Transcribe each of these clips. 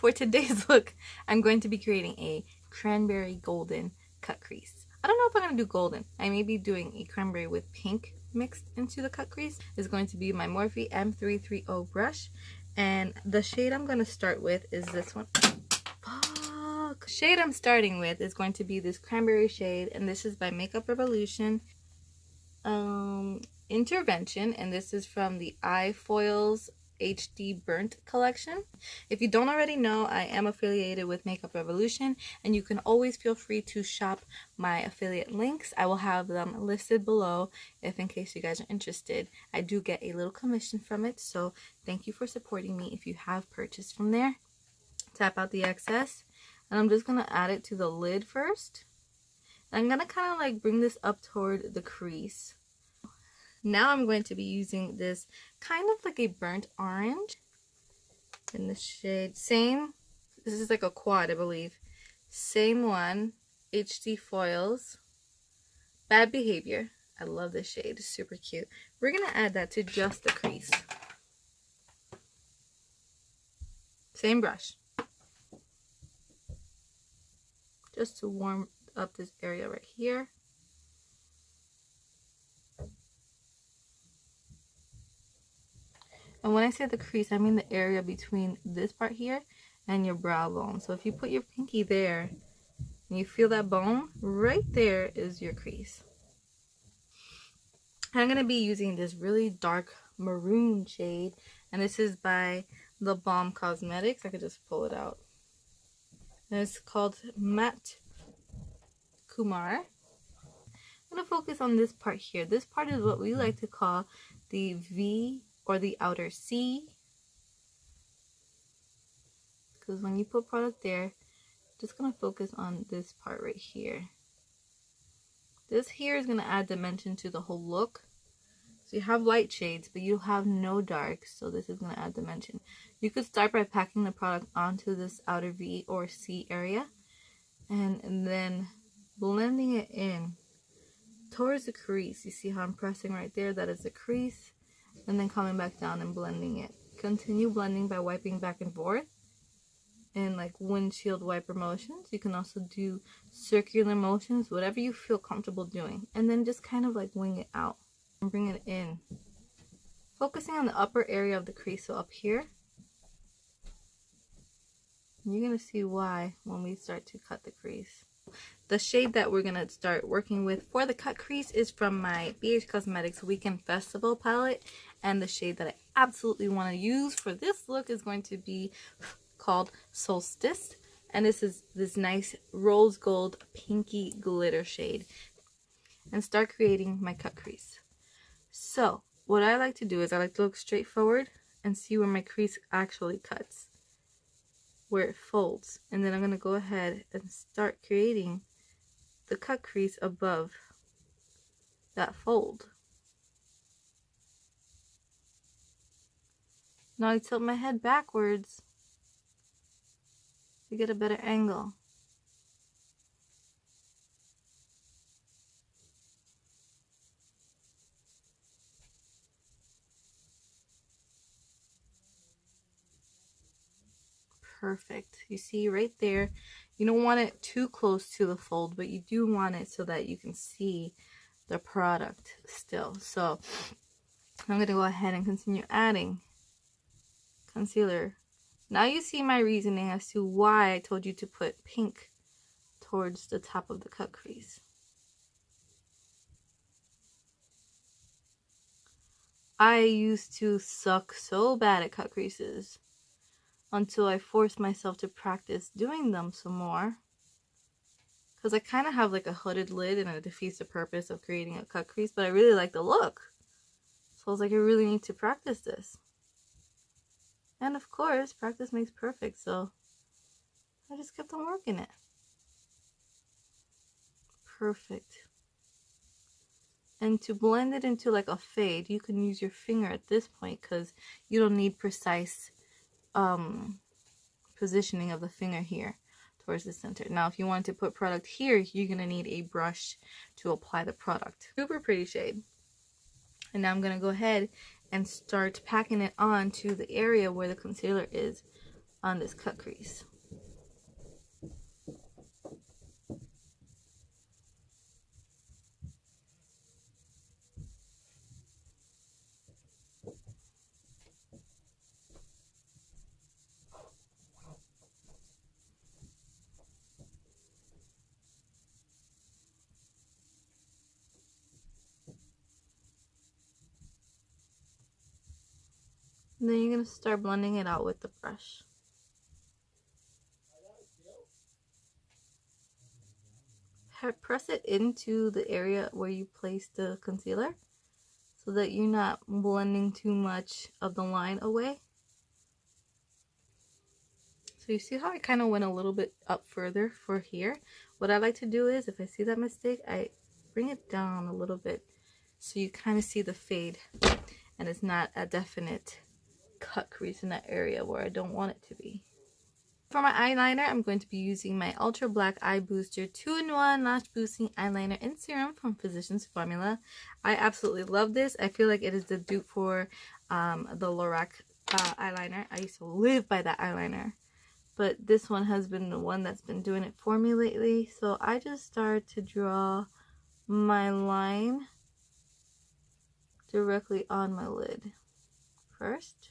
For today's look, I'm going to be creating a cranberry golden cut crease. I don't know if I'm going to do golden. I may be doing a cranberry with pink mixed into the cut crease. It's going to be my Morphe M330 brush. And the shade I'm going to start with is this one. Fuck! Shade I'm starting with is going to be this cranberry shade. And this is by Makeup Revolution Intervention. And this is from the Eye Foils HD Burnt collection. If you don't already know, I am affiliated with Makeup Revolution, and you can always feel free to shop my affiliate links. I will have them listed below if in case you guys are interested. I do get a little commission from it, so thank you for supporting me if you have purchased from there. Tap out the excess, and I'm just gonna add it to the lid first. And I'm gonna kind of like bring this up toward the crease. Now I'm going to be using this kind of like a burnt orange in the shade. Same, this is like a quad, I believe. Same one, HD Foils, Bad Behavior. I love this shade, it's super cute. We're going to add that to just the crease. Same brush. Just to warm up this area right here. And when I say the crease, I mean the area between this part here and your brow bone. So if you put your pinky there and you feel that bone, right there is your crease. I'm going to be using this really dark maroon shade. And this is by The Balm Cosmetics. I could just pull it out. And it's called Magnifiquemua. I'm going to focus on this part here. This part is what we like to call the V or the outer C, because when you put product there, just gonna focus on this part right here. This here is gonna add dimension to the whole look. So you have light shades, but you have no darks, so this is gonna add dimension. You could start by packing the product onto this outer V or C area, and then blending it in towards the crease. You see how I'm pressing right there? That is the crease. And then coming back down and blending it. Continue blending by wiping back and forth and like windshield wiper motions. You can also do circular motions, whatever you feel comfortable doing. And then just kind of like wing it out and bring it in. Focusing on the upper area of the crease, so up here. And you're going to see why when we start to cut the crease. The shade that we're going to start working with for the cut crease is from my BH Cosmetics Weekend Festival palette. And the shade that I absolutely want to use for this look is going to be called Solstice. And this is this nice rose gold pinky glitter shade. And start creating my cut crease. So what I like to do is I like to look straight forward and see where my crease actually cuts, where it folds. And then I'm going to go ahead and start creating the cut crease above that fold. Now I tilt my head backwards to get a better angle. Perfect. You see right there, you don't want it too close to the fold, but you do want it so that you can see the product still. So I'm going to go ahead and continue adding concealer. Now you see my reasoning as to why I told you to put pink towards the top of the cut crease. I used to suck so bad at cut creases until I forced myself to practice doing them some more. Because I kind of have like a hooded lid and it defeats the purpose of creating a cut crease, but I really like the look. So I was like, I really need to practice this. And of course, practice makes perfect, so I just kept on working it. Perfect. And to blend it into like a fade, you can use your finger at this point because you don't need precise positioning of the finger here towards the center. Now, if you want to put product here, you're going to need a brush to apply the product. Super pretty shade. And now I'm going to go ahead and start packing it on to the area where the concealer is on this cut crease. And then you're going to start blending it out with the brush. Press it into the area where you placed the concealer so that you're not blending too much of the line away. So you see how I kind of went a little bit up further for here? What I like to do is, if I see that mistake, I bring it down a little bit so you kind of see the fade and it's not a definite cut crease in that area where I don't want it to be. For my eyeliner, I'm going to be using my Ultra Black Eye Booster 2-in-1 Lash Boosting Eyeliner in Serum from Physicians Formula. I absolutely love this. I feel like it is the dupe for the Lorac eyeliner. I used to live by that eyeliner, but this one has been the one that's been doing it for me lately. So I just start to draw my line directly on my lid first.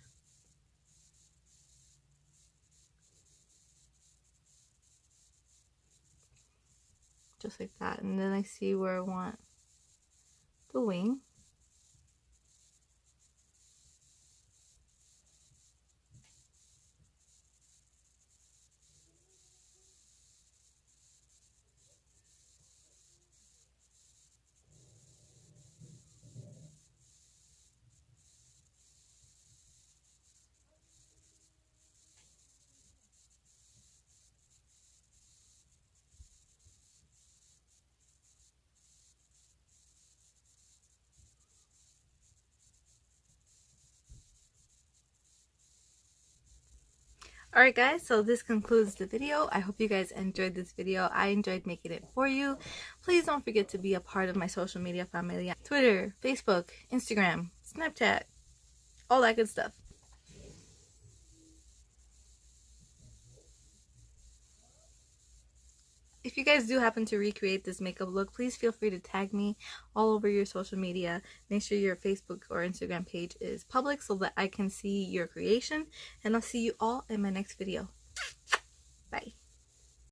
Just like that, and then I see where I want the wing. Alright guys, so this concludes the video. I hope you guys enjoyed this video. I enjoyed making it for you. Please don't forget to be a part of my social media family. Twitter, Facebook, Instagram, Snapchat, all that good stuff. If you guys do happen to recreate this makeup look, please feel free to tag me all over your social media. Make sure your Facebook or Instagram page is public so that I can see your creation. And I'll see you all in my next video. Bye.